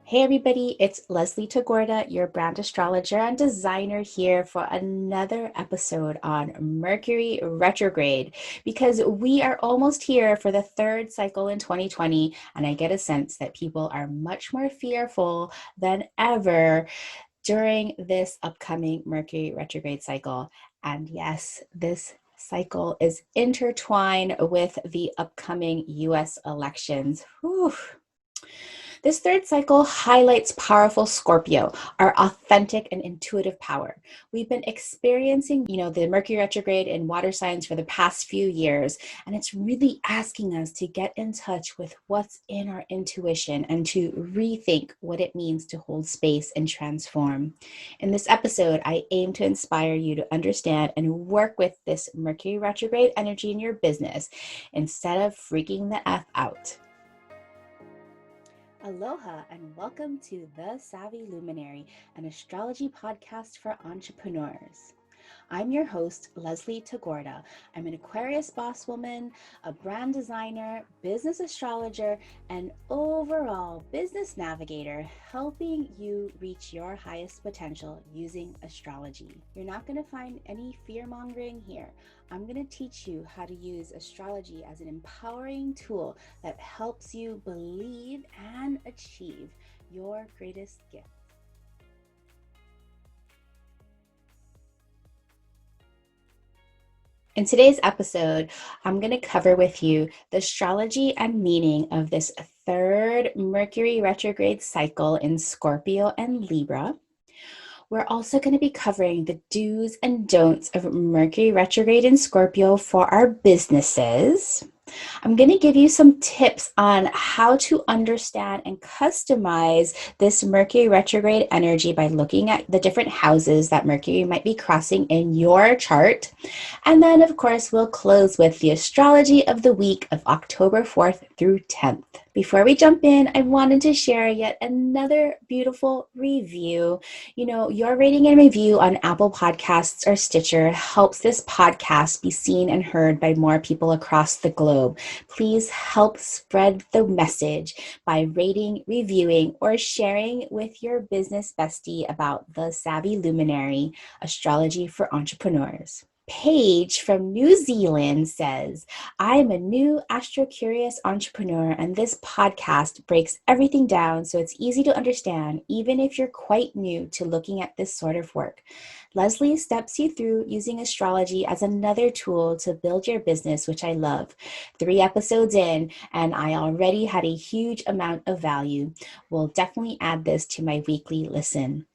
Hey everybody, it's Leslie Tagorda, your brand astrologer and designer here for another episode on Mercury Retrograde because we are almost here for the third cycle in 2020 and I get a sense that people are much more fearful than ever during this upcoming Mercury Retrograde cycle. And yes, this cycle is intertwined with the upcoming US elections. Whew. This third cycle highlights powerful Scorpio, our authentic and intuitive power. We've been experiencing, the Mercury retrograde in water signs for the past few years, and it's really asking us to get in touch with what's in our intuition and to rethink what it means to hold space and transform. In this episode, I aim to inspire you to understand and work with this Mercury retrograde energy in your business instead of freaking the F out. Aloha and welcome to The Savvy Luminary, an astrology podcast for entrepreneurs. I'm your host, Leslie Tagorda. I'm an Aquarius boss woman, a brand designer, business astrologer, and overall business navigator, helping you reach your highest potential using astrology. You're not going to find any fear-mongering here. I'm going to teach you how to use astrology as an empowering tool that helps you believe and achieve your greatest gift. In today's episode, I'm going to cover with you the astrology and meaning of this third Mercury retrograde cycle in Scorpio and Libra. We're also going to be covering the do's and don'ts of Mercury retrograde in Scorpio for our businesses. I'm going to give you some tips on how to understand and customize this Mercury retrograde energy by looking at the different houses that Mercury might be crossing in your chart. And then, of course, we'll close with the astrology of the week of October 4th through 10th. Before we jump in, I wanted to share yet another beautiful review. Your rating and review on Apple Podcasts or Stitcher helps this podcast be seen and heard by more people across the globe. Please help spread the message by rating, reviewing, or sharing with your business bestie about the Savvy Luminary, Astrology for Entrepreneurs. Paige from New Zealand says, I'm a new astro-curious entrepreneur, and this podcast breaks everything down so it's easy to understand, even if you're quite new to looking at this sort of work. Leslie steps you through using astrology as another tool to build your business, which I love. 3 episodes in, and I already had a huge amount of value. We'll definitely add this to my weekly listen.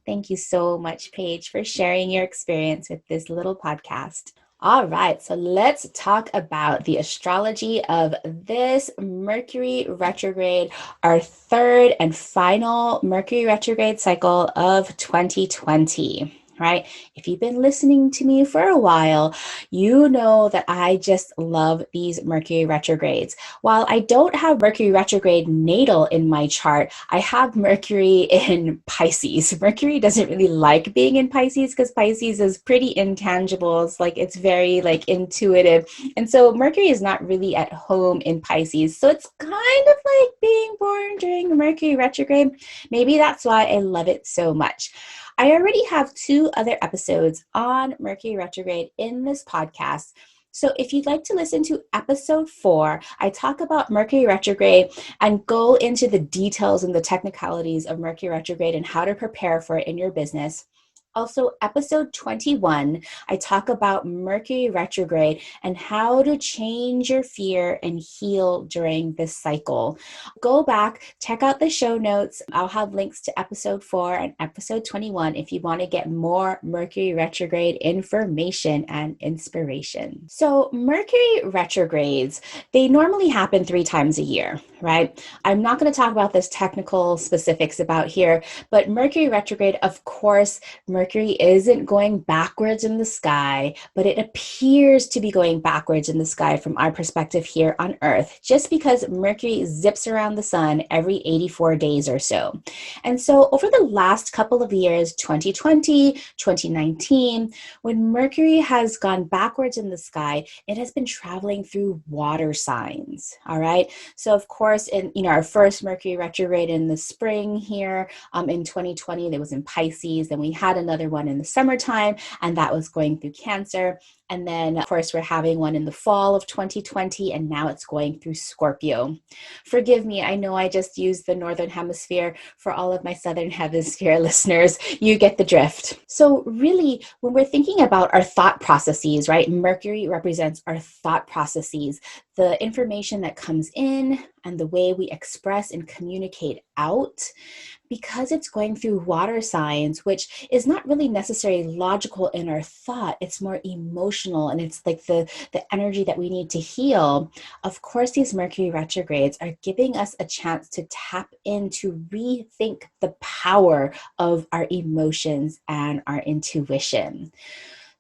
Thank you so much, Paige, for sharing your experience with this little podcast. All right, so let's talk about the astrology of this Mercury retrograde, our third and final Mercury retrograde cycle of 2020. Right? If you've been listening to me for a while, you know that I just love these Mercury retrogrades. While I don't have Mercury retrograde natal in my chart, I have Mercury in Pisces. Mercury doesn't really like being in Pisces because Pisces is pretty intangible. It's very intuitive. And so Mercury is not really at home in Pisces. So it's kind of like being born during Mercury retrograde. Maybe that's why I love it so much. I already have 2 other episodes on Mercury retrograde in this podcast. So if you'd like to listen to episode 4, I talk about Mercury retrograde and go into the details and the technicalities of Mercury retrograde and how to prepare for it in your business. Also, episode 21, I talk about Mercury retrograde and how to change your fear and heal during this cycle. Go back, check out the show notes. I'll have links to episode 4 and episode 21 if you want to get more Mercury retrograde information and inspiration. So Mercury retrogrades, they normally happen 3 times a year, right? I'm not going to talk about this technical specifics about here, but Mercury retrograde, of course, Mercury isn't going backwards in the sky, but it appears to be going backwards in the sky from our perspective here on Earth, just because Mercury zips around the sun every 84 days or so. And so over the last couple of years, 2020, 2019, when Mercury has gone backwards in the sky, it has been traveling through water signs, all right? So of course, in our first Mercury retrograde in the spring here in 2020, that was in Pisces. Then we had another one in the summertime, and that was going through Cancer. And then, of course, we're having one in the fall of 2020, and now it's going through Scorpio. Forgive me, I know I just used the Northern Hemisphere. For all of my Southern Hemisphere listeners, you get the drift. So really, when we're thinking about our thought processes, right, Mercury represents our thought processes, the information that comes in and the way we express and communicate out. Because it's going through water signs, which is not really necessarily logical in our thought, it's more emotional, and it's like the energy that we need to heal. Of course, these Mercury retrogrades are giving us a chance to tap into rethink the power of our emotions and our intuition.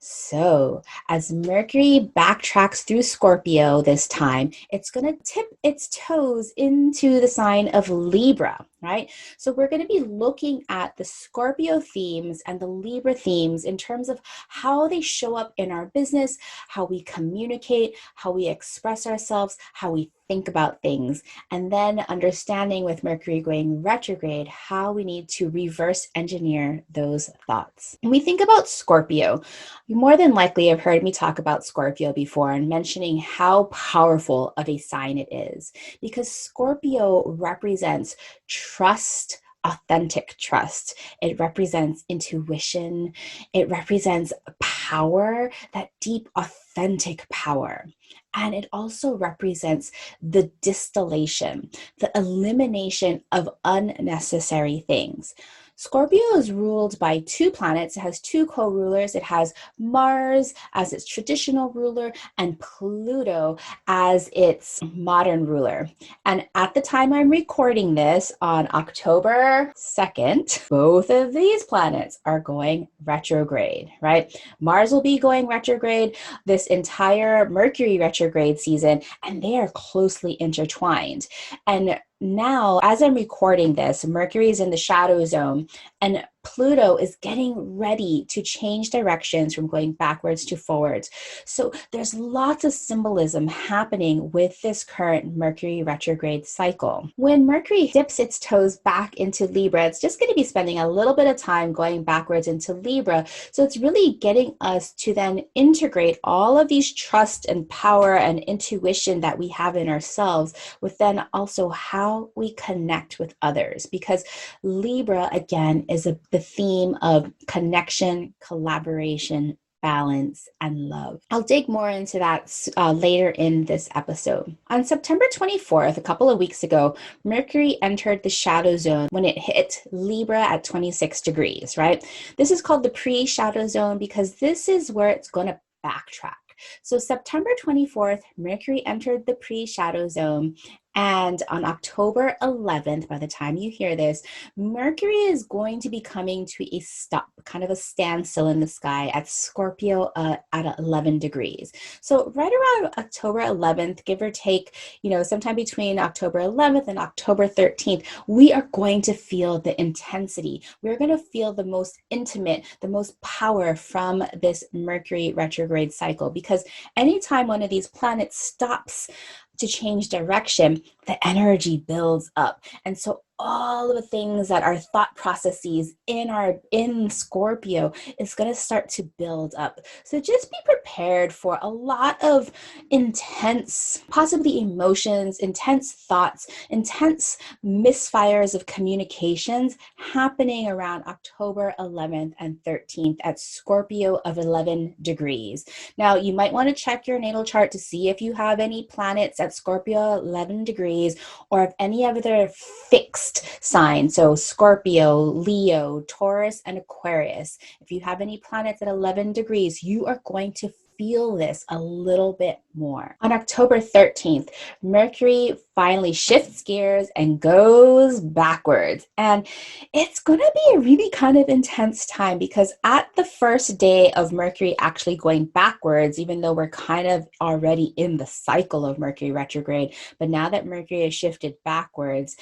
So, as Mercury backtracks through Scorpio this time, it's going to tip its toes into the sign of Libra, right? So, we're going to be looking at the Scorpio themes and the Libra themes in terms of how they show up in our business, how we communicate, how we express ourselves, how we think about things, and then understanding with Mercury going retrograde how we need to reverse engineer those thoughts. When we think about Scorpio, you more than likely have heard me talk about Scorpio before and mentioning how powerful of a sign it is, because Scorpio represents trust, authentic trust. It represents intuition. It represents power, that deep, authentic power. And it also represents the distillation, the elimination of unnecessary things. Scorpio is ruled by two planets. It has two co-rulers. It has Mars as its traditional ruler and Pluto as its modern ruler. And at the time I'm recording this on October 2nd, both of these planets are going retrograde, right? Mars will be going retrograde this entire Mercury retrograde season, and they are closely intertwined. And now, as I'm recording this, Mercury is in the shadow zone, and Pluto is getting ready to change directions from going backwards to forwards. So there's lots of symbolism happening with this current Mercury retrograde cycle. When Mercury dips its toes back into Libra, it's just going to be spending a little bit of time going backwards into Libra. So it's really getting us to then integrate all of these trust and power and intuition that we have in ourselves with then also how we connect with others. Because Libra, again, is the theme of connection, collaboration, balance, and love. I'll dig more into that later in this episode. On September 24th, a couple of weeks ago, Mercury entered the shadow zone when it hit Libra at 26 degrees, right? This is called the pre-shadow zone because this is where it's going to backtrack. So September 24th, Mercury entered the pre-shadow zone. And on October 11th, by the time you hear this, Mercury is going to be coming to a stop, kind of a standstill in the sky at Scorpio at 11 degrees. So right around October 11th, give or take, sometime between October 11th and October 13th, we are going to feel the intensity. We're going to feel the most intimate, the most power from this Mercury retrograde cycle, because anytime one of these planets stops to change direction, the energy builds up. And so all of the things that are thought processes in Scorpio is going to start to build up. So just be prepared for a lot of intense, possibly emotions, intense thoughts, intense misfires of communications happening around October 11th and 13th at Scorpio of 11 degrees. Now, you might want to check your natal chart to see if you have any planets at Scorpio 11 degrees or if any other fixed signs. So Scorpio, Leo, Taurus, and Aquarius. If you have any planets at 11 degrees, you are going to feel this a little bit more. On October 13th, Mercury finally shifts gears and goes backwards. And it's going to be a really kind of intense time, because at the first day of Mercury actually going backwards, even though we're kind of already in the cycle of Mercury retrograde, but now that Mercury has shifted backwards,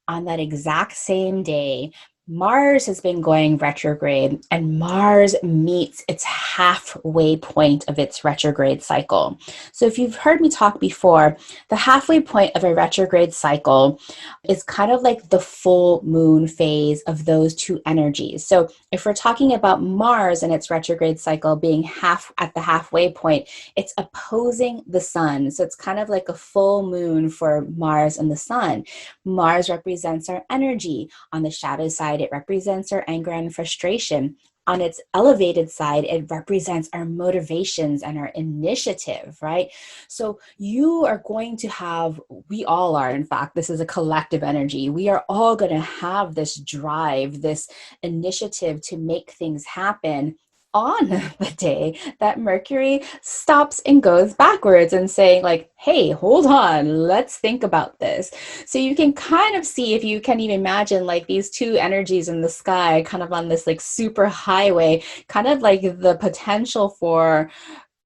on that exact same day, Mars has been going retrograde, and Mars meets its halfway point of its retrograde cycle. So if you've heard me talk before, the halfway point of a retrograde cycle is kind of like the full moon phase of those two energies. So if we're talking about Mars and its retrograde cycle being half at the halfway point, it's opposing the sun. So it's kind of like a full moon for Mars and the sun. Mars represents our energy. On the shadow side, it represents our anger and frustration. On its elevated side, it represents our motivations and our initiative, right? So you are going to have, we all are, in fact, this is a collective energy. We are all going to have this drive, this initiative to make things happen on the day that Mercury stops and goes backwards and saying like, hey, hold on, let's think about this. So you can kind of see, if you can even imagine, like these two energies in the sky kind of on this like super highway, kind of like the potential for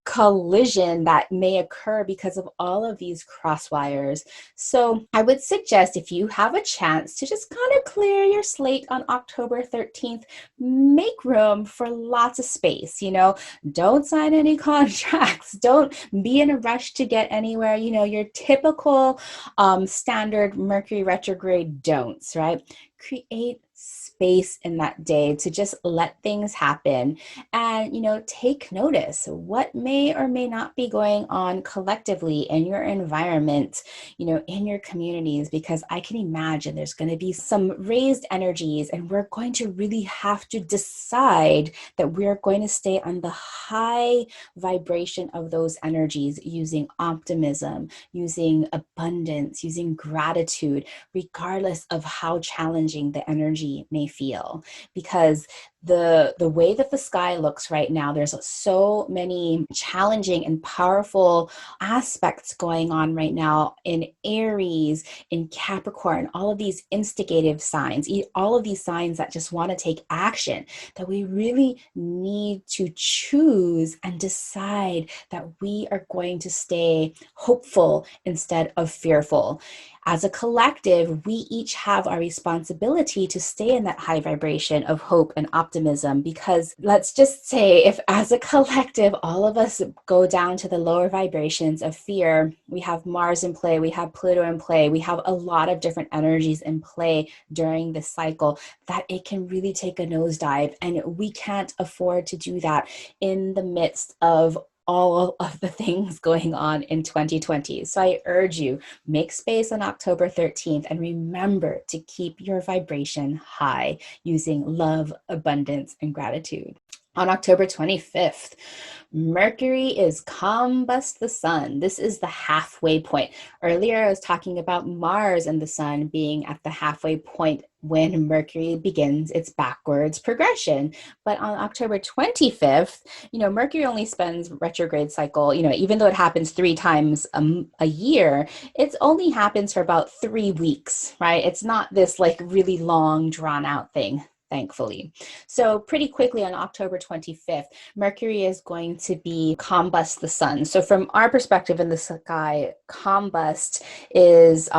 collision that may occur because of all of these crosswires. So I would suggest, if you have a chance, to just kind of clear your slate on October 13th, make room for lots of space, don't sign any contracts, don't be in a rush to get anywhere, your typical standard Mercury retrograde don'ts, right? Create space in that day to just let things happen and, take notice what may or may not be going on collectively in your environment, in your communities, because I can imagine there's going to be some raised energies, and we're going to really have to decide that we're going to stay on the high vibration of those energies, using optimism, using abundance, using gratitude, regardless of how challenging the energy may feel. Because the way that the sky looks right now, there's so many challenging and powerful aspects going on right now in Aries, in Capricorn, all of these instigative signs, all of these signs that just want to take action, that we really need to choose and decide that we are going to stay hopeful instead of fearful. As a collective, we each have our responsibility to stay in that high vibration of hope and optimism, because let's just say, if as a collective, all of us go down to the lower vibrations of fear, we have Mars in play, we have Pluto in play, we have a lot of different energies in play during this cycle, that it can really take a nosedive. And we can't afford to do that in the midst of all of the things going on in 2020. So I urge you, make space on October 13th, and remember to keep your vibration high using love, abundance, and gratitude. On October 25th, Mercury is combust the sun. This is the halfway point. Earlier, I was talking about Mars and the sun being at the halfway point when Mercury begins its backwards progression. But on October 25th, Mercury only spends retrograde cycle, even though it happens 3 times a year, it only happens for about 3 weeks, right? It's not this like really long drawn out thing, thankfully. So pretty quickly on October 25th, Mercury is going to be combust the sun. So from our perspective in the sky, combust is,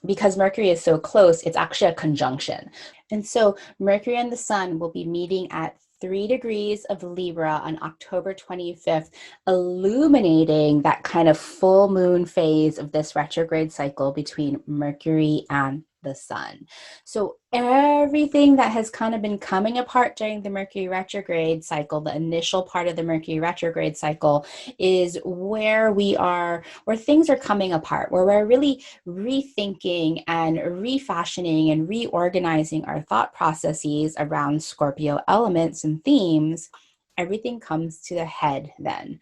because Mercury is so close, it's actually a conjunction. And so Mercury and the sun will be meeting at 3 degrees of Libra on October 25th, illuminating that kind of full moon phase of this retrograde cycle between Mercury and the sun. So everything that has kind of been coming apart during the Mercury retrograde cycle, the initial part of the Mercury retrograde cycle, is where we are, where things are coming apart, where we're really rethinking and refashioning and reorganizing our thought processes around Scorpio elements and themes. Everything comes to the head then.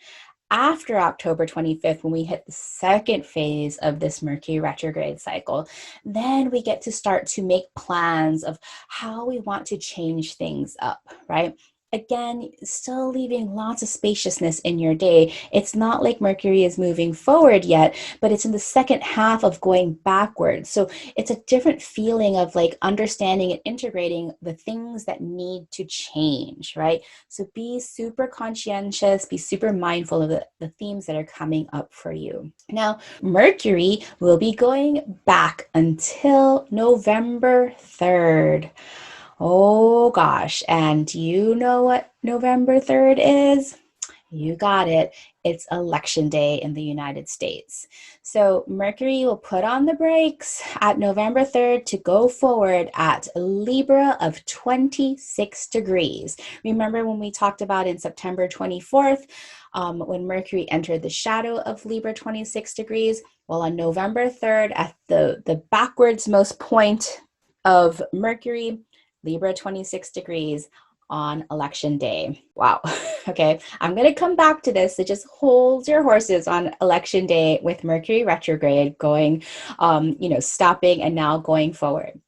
After October 25th, when we hit the second phase of this Mercury retrograde cycle, then we get to start to make plans of how we want to change things up, right? Again, still leaving lots of spaciousness in your day. It's not like Mercury is moving forward yet, but it's in the second half of going backwards. So it's a different feeling of like understanding and integrating the things that need to change, right? So be super conscientious, be super mindful of the themes that are coming up for you. Now, Mercury will be going back until November 3rd. Oh gosh, and do you know what November 3rd is? You got it. It's election day in the United States. So Mercury will put on the brakes at November 3rd to go forward at Libra of 26 degrees. Remember when we talked about in September 24th, when Mercury entered the shadow of Libra 26 degrees? Well, on November 3rd, at the backwards most point of Mercury, Libra 26 degrees on election day. Wow. Okay. I'm going to come back to this. So just hold your horses on election day with Mercury retrograde going, stopping and now going forward.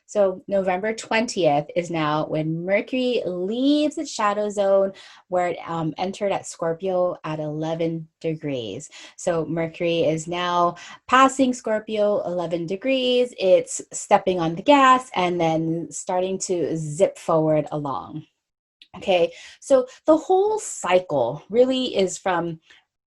So November 20th is now when Mercury leaves its shadow zone where it entered at Scorpio at 11 degrees. So Mercury is now passing Scorpio 11 degrees. It's stepping on the gas and then starting to zip forward along. Okay, so the whole cycle really is from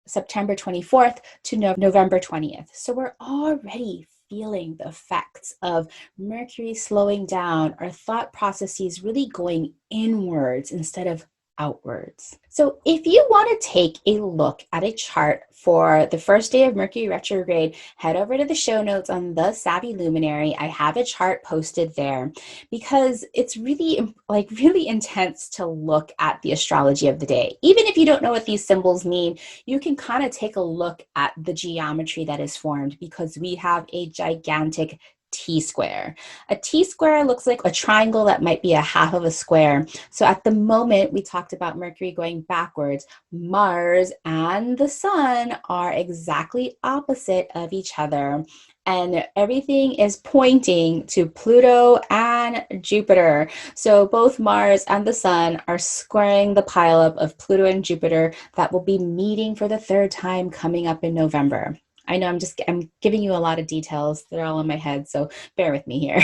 September 24th to November 20th. So we're already feeling the effects of Mercury slowing down, our thought processes really going inwards instead of outwards. So if you want to take a look at a chart for the first day of Mercury retrograde, head over to the show notes on the Savvy Luminary. I have a chart posted there because it's really intense to look at the astrology of the day. Even if you don't know what these symbols mean, you can kind of take a look at the geometry that is formed because we have a gigantic T-square. A T-square looks like a triangle that might be a half of a square. So at the moment we talked about Mercury going backwards, Mars and the Sun are exactly opposite of each other. And everything is pointing to Pluto and Jupiter. So both Mars and the Sun are squaring the pileup of Pluto and Jupiter that will be meeting for the third time coming up in November. I know I'm giving you a lot of details. They're all in my head, so bear with me here.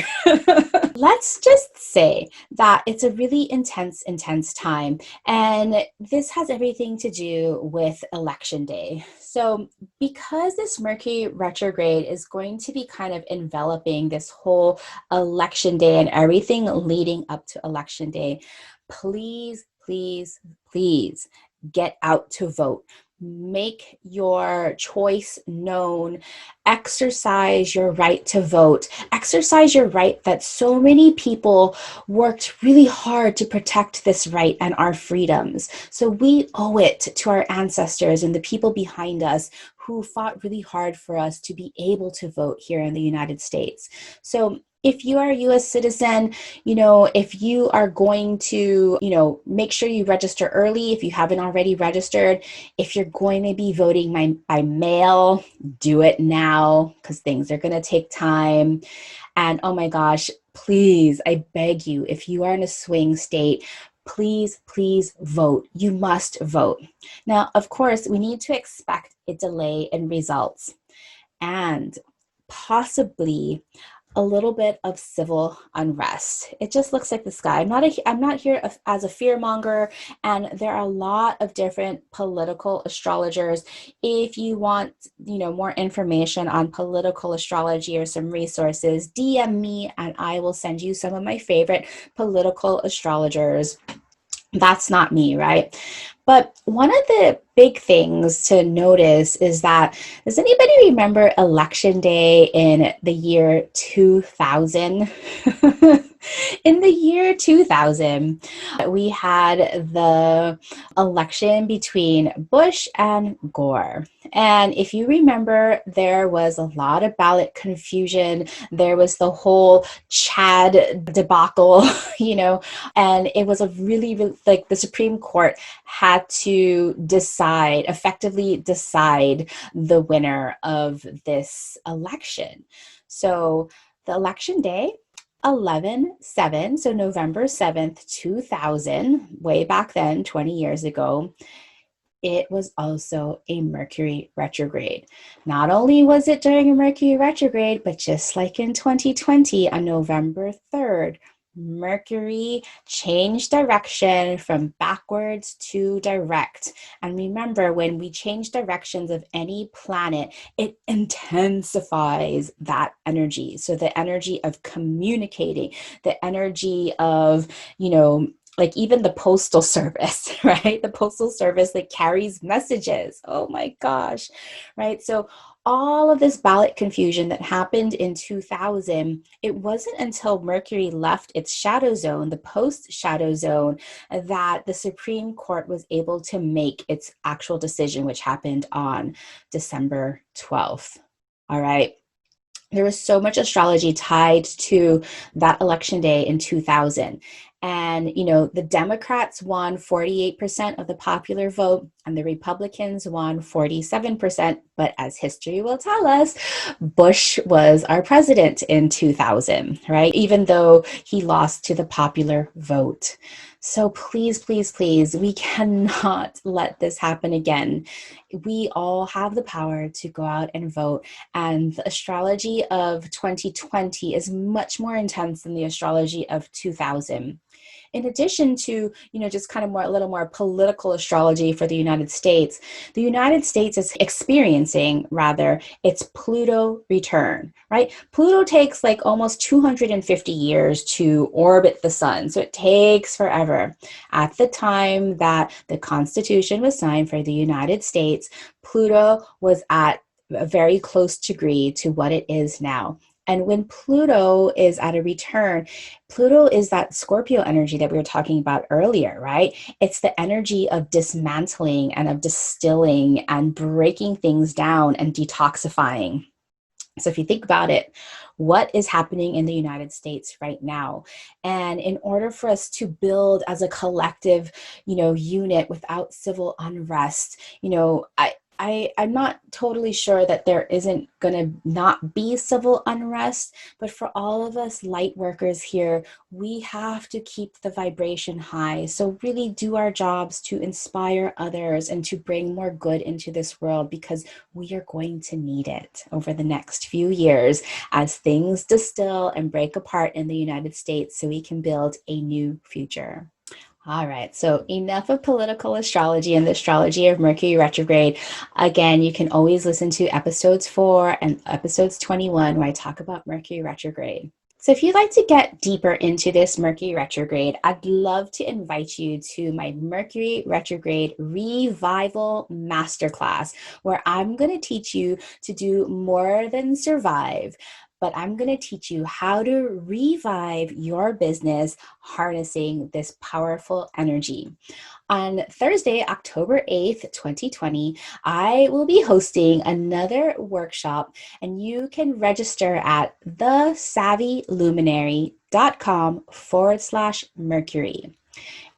Let's just say that it's a really intense time. And this has everything to do with election day. So because this Mercury retrograde is going to be kind of enveloping this whole election day and everything leading up to election day, please, please, please get out to vote. Make your choice known. Exercise your right to vote. Exercise your right that so many people worked really hard to protect this right and our freedoms. So we owe it to our ancestors and the people behind us who fought really hard for us to be able to vote here in the United States. So if you are a US citizen, if you are going to, make sure you register early if you haven't already registered. If you're going to be voting by mail, do it now because things are going to take time. And oh my gosh, please, I beg you, if you are in a swing state, please, please vote. You must vote. Now, of course, we need to expect a delay in results and possibly a little bit of civil unrest. It just looks like the sky. I'm not here as a fearmonger, and there are a lot of different political astrologers. If you want, more information on political astrology or some resources, DM me and I will send you some of my favorite political astrologers. That's not me, right? But one of the big things to notice is that, does anybody remember election day in the year 2000? In the year 2000, we had the election between Bush and Gore. And if you remember, there was a lot of ballot confusion. There was the whole Chad debacle, and it was a really, really, like the Supreme Court had to effectively decide the winner of this election. So the election day 11/7, so November 7th, 2000, way back then, 20 years ago, it was also a Mercury retrograde. Not only was it during a Mercury retrograde, but just like in 2020 on November 3rd, Mercury changed direction from backwards to direct. And remember, when we change directions of any planet, it intensifies that energy. So the energy of communicating, the energy of, like even the postal service, right? The postal service that carries messages. Oh my gosh, right? So all of this ballot confusion that happened in 2000, it wasn't until Mercury left its shadow zone, the post shadow zone, that the Supreme Court was able to make its actual decision, which happened on December 12th. All right. There was so much astrology tied to that election day in 2000. And, the Democrats won 48% of the popular vote and the Republicans won 47%. But as history will tell us, Bush was our president in 2000, right? Even though he lost to the popular vote. So please, please, please, we cannot let this happen again. We all have the power to go out and vote. And the astrology of 2020 is much more intense than the astrology of 2000. In addition to, just kind of a little more political astrology for the United States is experiencing, rather, its Pluto return, right? Pluto takes like almost 250 years to orbit the sun. So it takes forever. At the time that the Constitution was signed for the United States, Pluto was at a very close degree to what it is now. And when Pluto is at a return, Pluto is that Scorpio energy that we were talking about earlier, right? It's the energy of dismantling and of distilling and breaking things down and detoxifying. So if you think about it, what is happening in the United States right now? And in order for us to build as a collective, unit without civil unrest, I'm not totally sure that there isn't going to not be civil unrest, but for all of us light workers here, we have to keep the vibration high. So really do our jobs to inspire others and to bring more good into this world, because we are going to need it over the next few years as things distill and break apart in the United States so we can build a new future. All right, so enough of political astrology and the astrology of Mercury retrograde. Again, you can always listen to episodes 4 and episodes 21 where I talk about Mercury retrograde. So if you'd like to get deeper into this Mercury retrograde, I'd love to invite you to my Mercury retrograde revival masterclass, where I'm going to teach you to do more than survive, but I'm going to teach you how to revive your business harnessing this powerful energy. On Thursday, October 8th, 2020, I will be hosting another workshop, and you can register at thesavvyluminary.com/Mercury.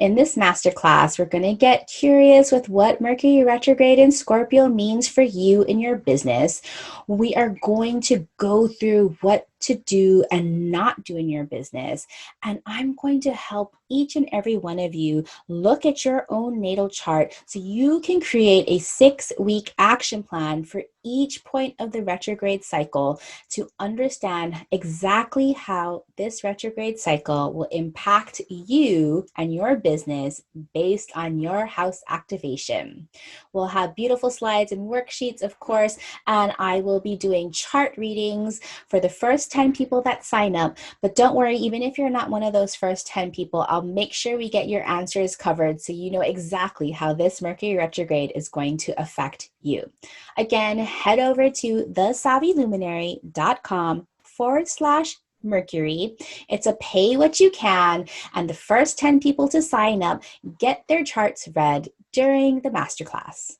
In this masterclass, we're going to get curious with what Mercury retrograde in Scorpio means for you in your business. We are going to go through what to do and not do in your business. And I'm going to help each and every one of you look at your own natal chart so you can create a 6-week action plan for each point of the retrograde cycle to understand exactly how this retrograde cycle will impact you and your business based on your house activation. We'll have beautiful slides and worksheets, of course, and I will be doing chart readings for the first 10 people that sign up. But don't worry, even if you're not one of those first 10 people, I'll make sure we get your answers covered so you know exactly how this Mercury retrograde is going to affect you. Again, head over to thesavvyluminary.com/Mercury. It's a pay what you can, and the first 10 people to sign up get their charts read during the masterclass.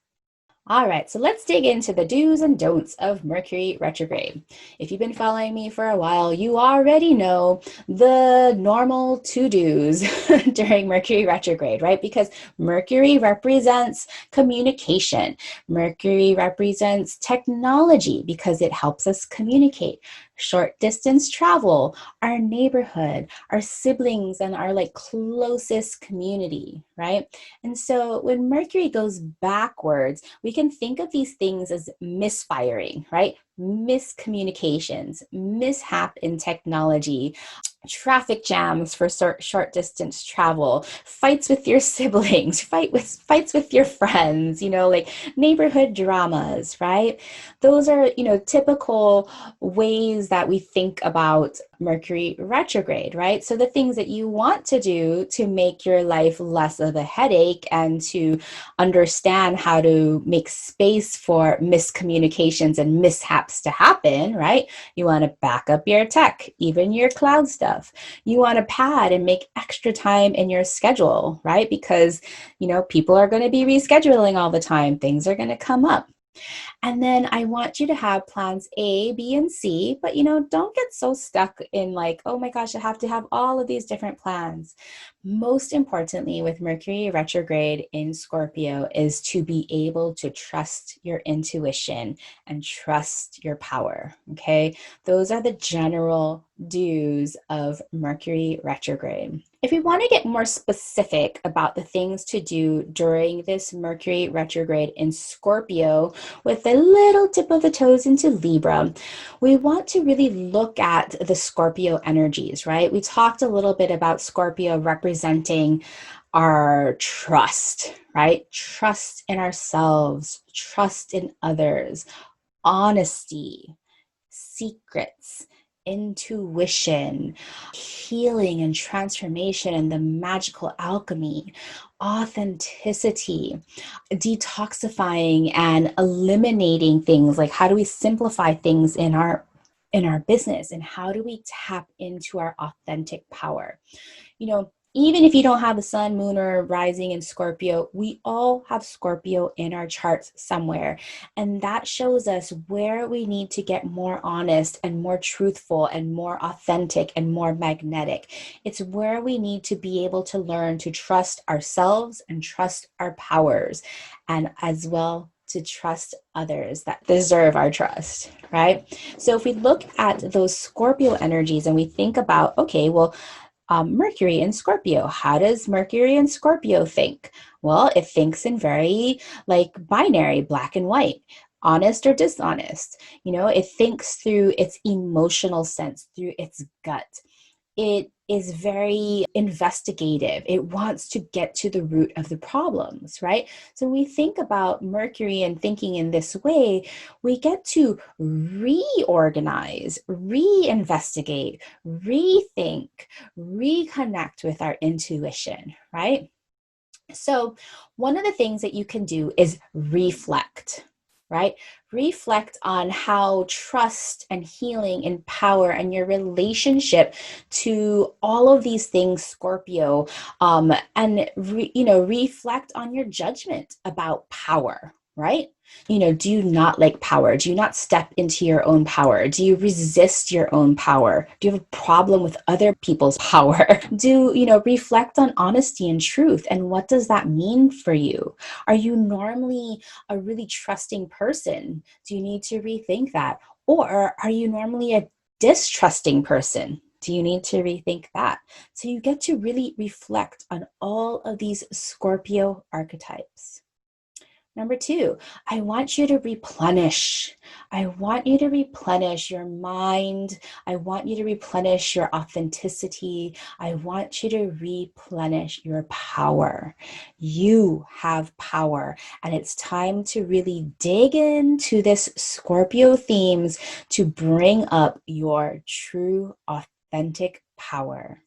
All right, so let's dig into the do's and don'ts of Mercury retrograde. If you've been following me for a while, you already know the normal to-dos during Mercury retrograde, right? Because Mercury represents communication. Mercury represents technology because it helps us communicate. short distance travel, our neighborhood, our siblings, and our like closest community, right? And so when Mercury goes backwards, we can think of these things as misfiring, right? Miscommunications, mishap in technology, traffic jams for short distance travel, fights with your siblings, fights with your friends, like neighborhood dramas, right? Those are, typical ways that we think about Mercury retrograde, right? So the things that you want to do to make your life less of a headache and to understand how to make space for miscommunications and mishaps to happen, right? You want to back up your tech, even your cloud stuff. You want to pad and make extra time in your schedule, right? Because, people are going to be rescheduling all the time. Things are going to come up. And then I want you to have plans A, B, and C, but don't get so stuck in like, oh my gosh, I have to have all of these different plans. Most importantly, with Mercury retrograde in Scorpio is to be able to trust your intuition and trust your power. Okay. Those are the general dues of Mercury retrograde. If we want to get more specific about the things to do during this Mercury retrograde in Scorpio, with a little tip of the toes into Libra, we want to really look at the Scorpio energies, right? We talked a little bit about Scorpio representing our trust, right? Trust in ourselves, trust in others, honesty, secrets, intuition, healing and transformation and the magical alchemy, authenticity, detoxifying and eliminating things. Like, how do we simplify things in our business, and how do we tap into our authentic power? Even if you don't have the sun, moon, or rising in Scorpio, we all have Scorpio in our charts somewhere. And that shows us where we need to get more honest and more truthful and more authentic and more magnetic. It's where we need to be able to learn to trust ourselves and trust our powers, and as well to trust others that deserve our trust, right? So if we look at those Scorpio energies and we think about, okay, well, Mercury in Scorpio. How does Mercury in Scorpio think? Well, it thinks in very like binary, black and white, honest or dishonest. It thinks through its emotional sense, through its gut. It is very investigative. It wants to get to the root of the problems, right? So when we think about Mercury and thinking in this way, we get to reorganize, reinvestigate, rethink, reconnect with our intuition, right? So one of the things that you can do is reflect, right? Reflect on how trust and healing and power and your relationship to all of these things, Scorpio, and reflect on your judgment about power, right? Do you not like power? Do you not step into your own power? Do you resist your own power? Do you have a problem with other people's power? Reflect on honesty and truth. And what does that mean for you? Are you normally a really trusting person? Do you need to rethink that? Or are you normally a distrusting person? Do you need to rethink that? So you get to really reflect on all of these Scorpio archetypes. Number 2, I want you to replenish. I want you to replenish your mind. I want you to replenish your authenticity. I want you to replenish your power. You have power, and it's time to really dig into this Scorpio themes to bring up your true, authentic power.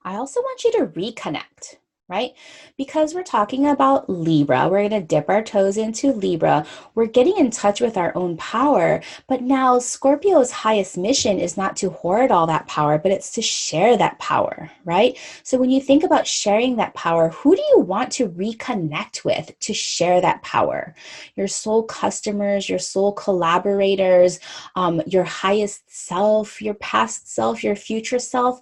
I also want you to reconnect, right? Because we're talking about Libra, we're going to dip our toes into Libra. We're getting in touch with our own power. But now Scorpio's highest mission is not to hoard all that power, but it's to share that power, right? So when you think about sharing that power, who do you want to reconnect with to share that power? Your soul customers, your soul collaborators, your highest self, your past self, your future self.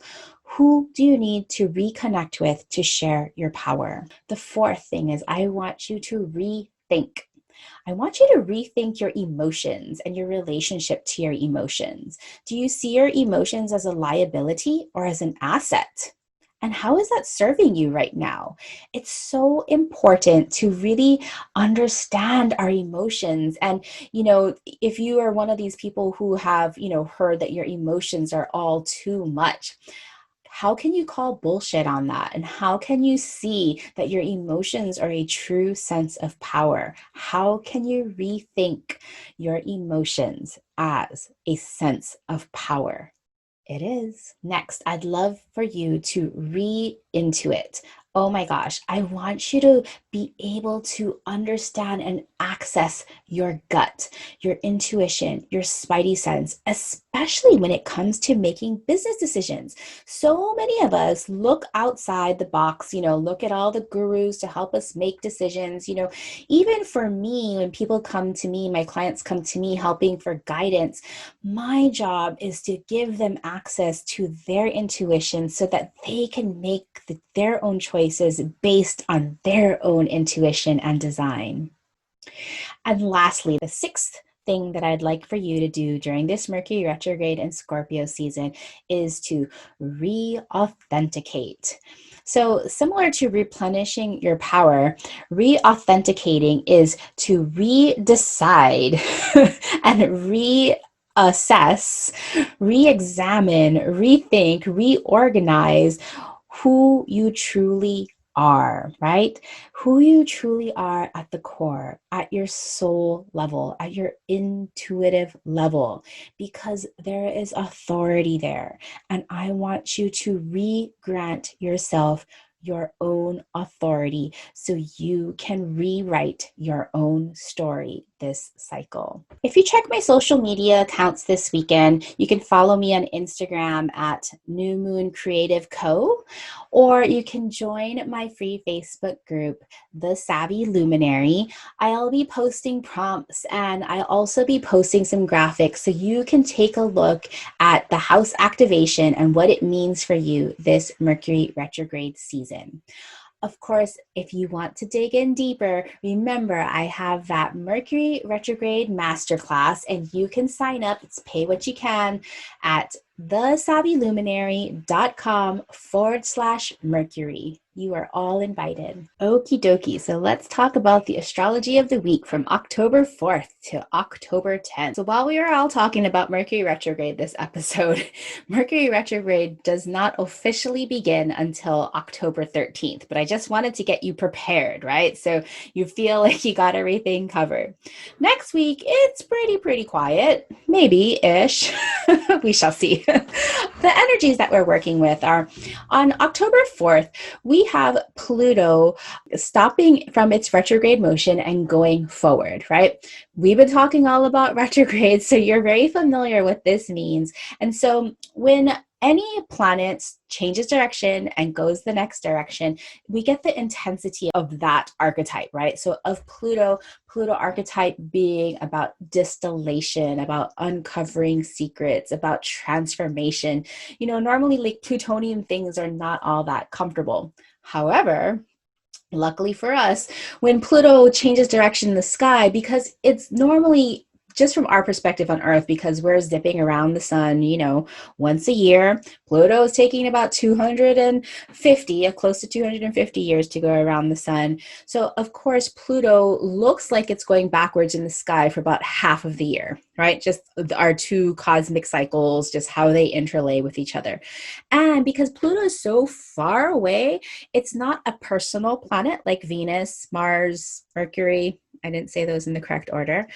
Who do you need to reconnect with to share your power? The fourth thing is I want you to rethink. I want you to rethink your emotions and your relationship to your emotions. Do you see your emotions as a liability or as an asset? And how is that serving you right now? It's so important to really understand our emotions. And, if you are one of these people who have, heard that your emotions are all too much, how can you call bullshit on that? And how can you see that your emotions are a true sense of power? How can you rethink your emotions as a sense of power? It is. Next, I'd love for you to re-intuit. Oh my gosh, I want you to be able to understand and access your gut, your intuition, your spidey sense, especially when it comes to making business decisions. So many of us look outside the box, look at all the gurus to help us make decisions. Even for me, when people come to me, my clients come to me helping for guidance, my job is to give them access to their intuition so that they can make their own choices based on their own intuition and design. And lastly, the sixth thing that I'd like for you to do during this Mercury retrograde and Scorpio season is to re-authenticate. So similar to replenishing your power, re-authenticating is to re-decide and reassess, re-examine, rethink, reorganize who you truly are, right? Who you truly are at the core, at your soul level, at your intuitive level, because there is authority there. And I want you to re-grant yourself your own authority so you can rewrite your own story this cycle. If you check my social media accounts this weekend, you can follow me on Instagram at New Moon Creative Co. Or you can join my free Facebook group, The Savvy Luminary. I'll be posting prompts and I'll also be posting some graphics so you can take a look at the house activation and what it means for you this Mercury retrograde season. Of course, if you want to dig in deeper, remember I have that Mercury retrograde masterclass and you can sign up. It's pay what you can at thesavvyluminary.com/Mercury. You are all invited. Okie dokie. So let's talk about the astrology of the week from October 4th to October 10th. So while we are all talking about Mercury retrograde this episode, Mercury retrograde does not officially begin until October 13th, but I just wanted to get you prepared, right? So you feel like you got everything covered. Next week, it's pretty quiet, maybe-ish. We shall see. The energies that we're working with are on October 4th, we have Pluto stopping from its retrograde motion and going forward, right? We've been talking all about retrograde, so you're very familiar with this means. And so when any planet changes direction and goes the next direction, we get the intensity of that archetype, right? So of Pluto archetype being about distillation, about uncovering secrets, about transformation. Normally like Plutonian things are not all that comfortable. However, luckily for us, when Pluto changes direction in the sky, because it's normally just from our perspective on Earth, because we're zipping around the sun, once a year. Pluto is taking about 250, close to 250 years to go around the sun. So of course, Pluto looks like it's going backwards in the sky for about half of the year, right? Just our two cosmic cycles, just how they interlay with each other. And because Pluto is so far away, it's not a personal planet like Venus, Mars, Mercury. I didn't say those in the correct order.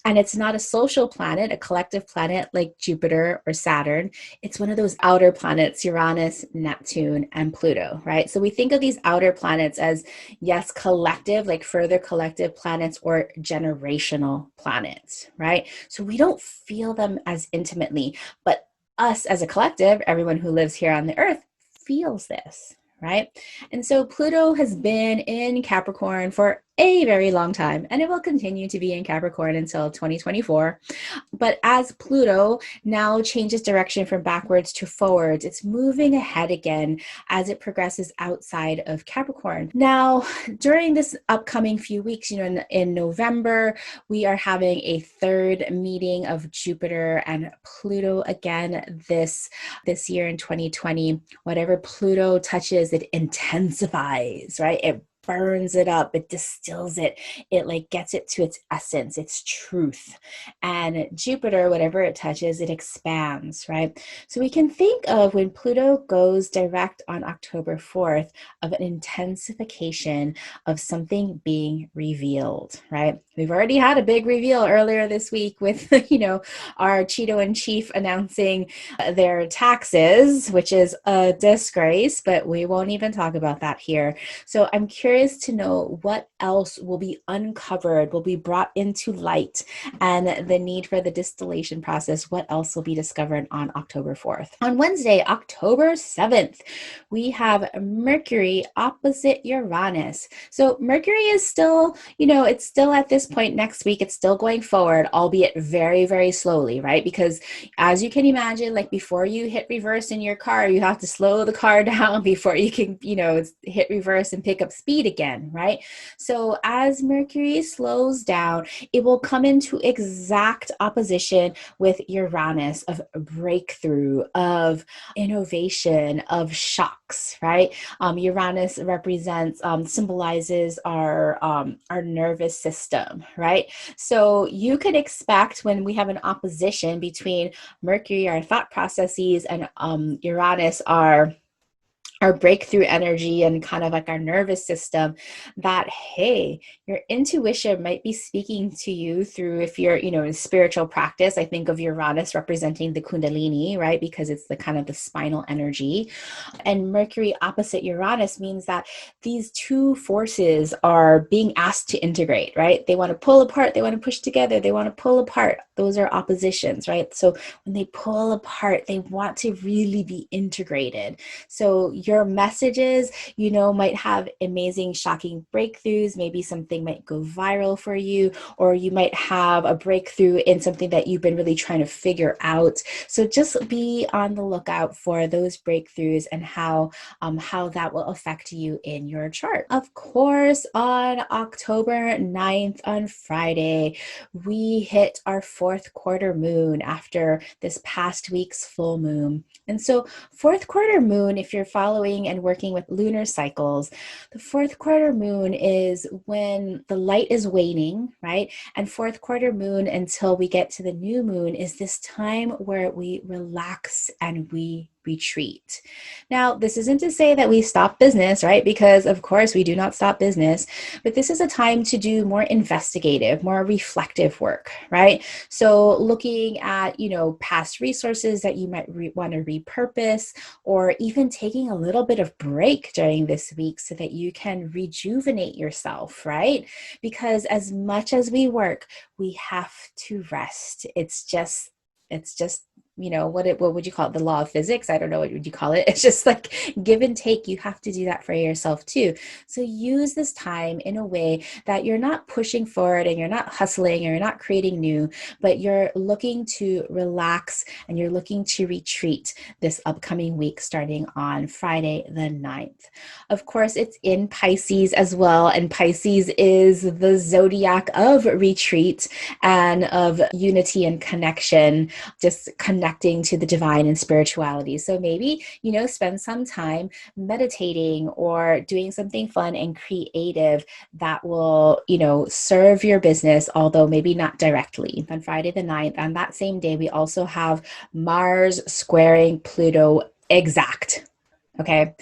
And it's not a social planet, a collective planet like Jupiter or Saturn. It's one of those outer planets, Uranus, Neptune, and Pluto, right? So we think of these outer planets as, yes, collective, like further collective planets or generational planets, right? So we don't feel them as intimately, but us as a collective, everyone who lives here on the earth feels this, right? And so Pluto has been in Capricorn for a very long time, and it will continue to be in Capricorn until 2024. But as Pluto now changes direction from backwards to forwards, it's moving ahead again as it progresses outside of Capricorn. Now, during this upcoming few weeks, in November, we are having a third meeting of Jupiter and Pluto again this year in 2020. Whatever Pluto touches, it intensifies, right? It burns it up, it distills it, it like gets it to its essence, its truth. And Jupiter, whatever it touches, it expands, right? So we can think of when Pluto goes direct on October 4th of an intensification of something being revealed, right? We've already had a big reveal earlier this week with, our Cheeto in Chief announcing their taxes, which is a disgrace, but we won't even talk about that here. So I'm curious to know what else will be uncovered, will be brought into light, and the need for the distillation process. What else will be discovered on October 4th? On Wednesday, October 7th, we have Mercury opposite Uranus. So Mercury is still, it's still at this point next week, it's still going forward, albeit very, very slowly, right? Because as you can imagine, like before you hit reverse in your car, you have to slow the car down before you can, hit reverse and pick up speed again, right? So as Mercury slows down, it will come into exact opposition with Uranus of breakthrough, of innovation, of shocks, right? Uranus represents, symbolizes our nervous system, right? So you could expect when we have an opposition between Mercury, our thought processes, and Uranus, our breakthrough energy and kind of like our nervous system, that, hey, your intuition might be speaking to you through, if you're, in spiritual practice, I think of Uranus representing the Kundalini, right? Because it's the kind of the spinal energy. And Mercury opposite Uranus means that these two forces are being asked to integrate, right? They want to pull apart, they want to push together, they want to pull apart. Those are oppositions, right? So when they pull apart, they want to really be integrated. So your messages, might have amazing, shocking breakthroughs. Maybe something might go viral for you, or you might have a breakthrough in something that you've been really trying to figure out. So just be on the lookout for those breakthroughs and how that will affect you in your chart. Of course, on October 9th, on Friday, we hit our fourth quarter moon after this past week's full moon. And so fourth quarter moon, if you're following and working with lunar cycles, the fourth quarter moon is when the light is waning, right? And fourth quarter moon until we get to the new moon is this time where we relax and we retreat. Now, this isn't to say that we stop business, right? Because of course we do not stop business, but this is a time to do more investigative, more reflective work, right? So looking at, past resources that you might want to repurpose, or even taking a little bit of break during this week so that you can rejuvenate yourself, right? Because as much as we work, we have to rest. It's just what would you call it? The law of physics? I don't know. What would you call it? It's just like give and take. You have to do that for yourself too. So use this time in a way that you're not pushing forward and you're not hustling or you're not creating new, but you're looking to relax and you're looking to retreat this upcoming week starting on Friday the 9th. Of course, it's in Pisces as well. And Pisces is the zodiac of retreat and of unity and connection, just connecting to the divine and spirituality. So maybe, spend some time meditating or doing something fun and creative that will, serve your business, although maybe not directly. On Friday the 9th, on that same day, we also have Mars squaring Pluto exact. Okay.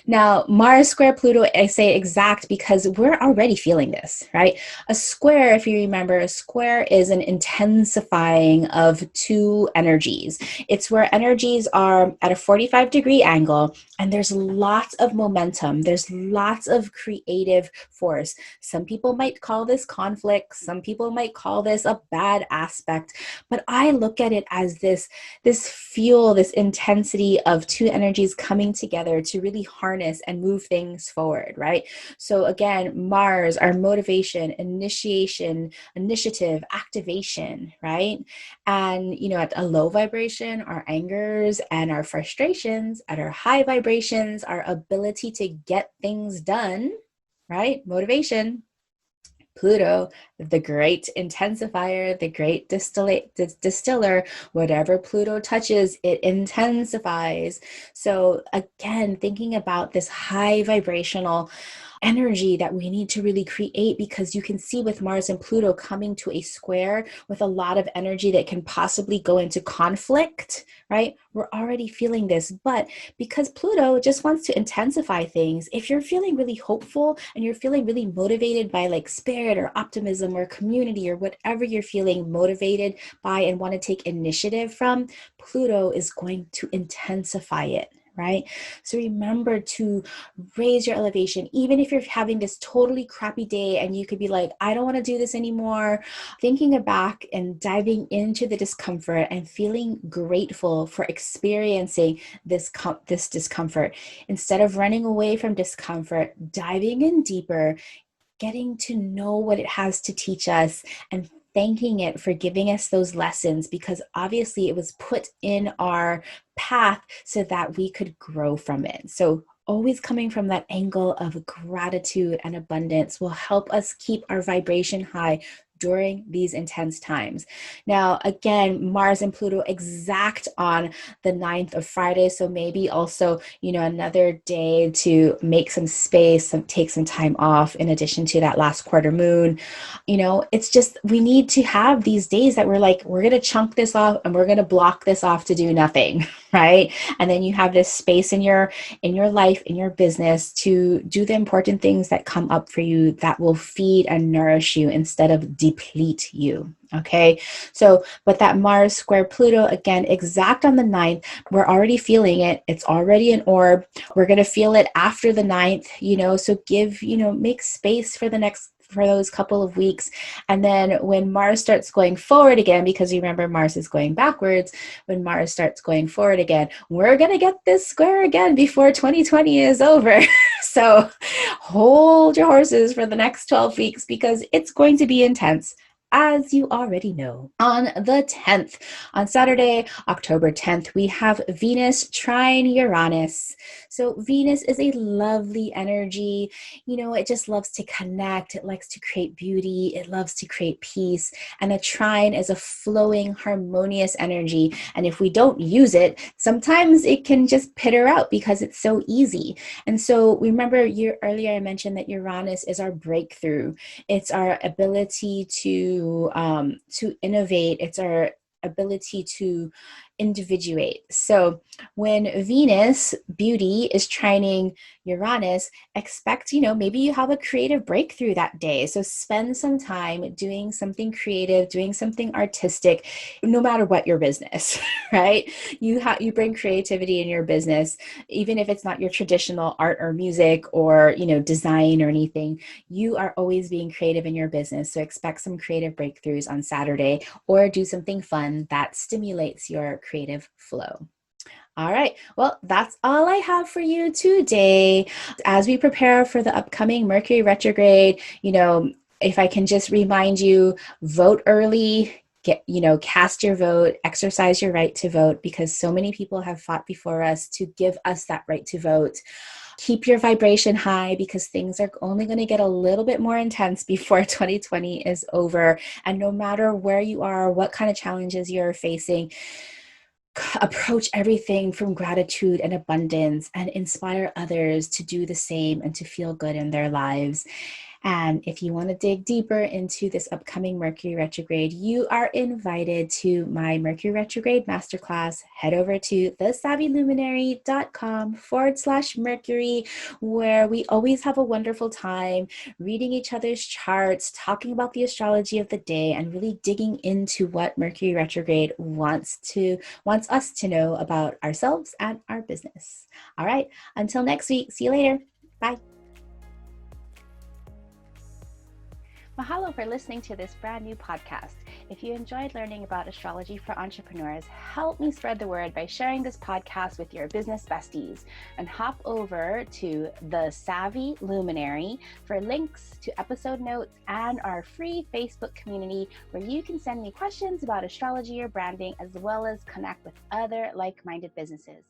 Now, Mars square Pluto, I say exact because we're already feeling this, right? A square, if you remember, a square is an intensifying of two energies. It's where energies are at a 45-degree angle and there's lots of momentum. There's lots of creative force. Some people might call this conflict. Some people might call this a bad aspect, but I look at it as this fuel, this intensity of two energies coming together together to really harness and move things forward, right? So again, Mars, our motivation, initiation, initiative, activation, right? And, at a low vibration, our angers and our frustrations, at our high vibrations, our ability to get things done, right? Motivation. Pluto, the great intensifier, the great distiller, whatever Pluto touches, it intensifies. So again, thinking about this high vibrational energy that we need to really create, because you can see with Mars and Pluto coming to a square with a lot of energy that can possibly go into conflict, right? We're already feeling this, but because Pluto just wants to intensify things, if you're feeling really hopeful and you're feeling really motivated by like spirit or optimism or community or whatever you're feeling motivated by and want to take initiative from, Pluto is going to intensify it. Right? So remember to raise your elevation, even if you're having this totally crappy day and you could be like, I don't want to do this anymore. Thinking back and diving into the discomfort and feeling grateful for experiencing this discomfort. Instead of running away from discomfort, diving in deeper, getting to know what it has to teach us, and thanking it for giving us those lessons, because obviously it was put in our path so that we could grow from it. So always coming from that angle of gratitude and abundance will help us keep our vibration high during these intense times. Now, again, Mars and Pluto exact on the 9th of Friday. So maybe also, another day to make some space, take some time off in addition to that last quarter moon. It's just, we need to have these days that we're like, we're going to chunk this off and we're going to block this off to do nothing, right? And then you have this space in your life, in your business, to do the important things that come up for you that will feed and nourish you instead of deplete you. Okay. So, but that Mars square Pluto, again, exact on the 9th, we're already feeling it. It's already an orb. We're going to feel it after the 9th, so make space for those couple of weeks. And then when Mars starts going forward again, because you remember Mars is going backwards, when Mars starts going forward again, we're going to get this square again before 2020 is over. So hold your horses for the next 12 weeks because it's going to be intense, as you already know. On the 10th, on Saturday, October 10th, we have Venus trine Uranus. So Venus is a lovely energy. It just loves to connect. It likes to create beauty. It loves to create peace. And a trine is a flowing, harmonious energy. And if we don't use it, sometimes it can just peter out because it's so easy. And so remember, earlier I mentioned that Uranus is our breakthrough. It's our ability to innovate. It's our ability to individuate. So when Venus beauty is trining Uranus, expect, maybe you have a creative breakthrough that day. So spend some time doing something creative, doing something artistic, no matter what your business, right? You bring creativity in your business, even if it's not your traditional art or music or, design or anything. You are always being creative in your business. So expect some creative breakthroughs on Saturday, or do something fun that stimulates your creative flow. All right. Well, that's all I have for you today. As we prepare for the upcoming Mercury retrograde, if I can just remind you, vote early, cast your vote, exercise your right to vote, because so many people have fought before us to give us that right to vote. Keep your vibration high, because things are only going to get a little bit more intense before 2020 is over. And no matter where you are, what kind of challenges you're facing, approach everything from gratitude and abundance, and inspire others to do the same and to feel good in their lives. And if you want to dig deeper into this upcoming Mercury retrograde, you are invited to my Mercury retrograde masterclass. Head over to thesavvyluminary.com/Mercury, where we always have a wonderful time reading each other's charts, talking about the astrology of the day, and really digging into what Mercury retrograde wants us to know about ourselves and our business. All right, until next week, see you later. Bye. Mahalo for listening to this brand new podcast. If you enjoyed learning about astrology for entrepreneurs, help me spread the word by sharing this podcast with your business besties, and hop over to the Savvy Luminary for links to episode notes and our free Facebook community where you can send me questions about astrology or branding, as well as connect with other like-minded businesses.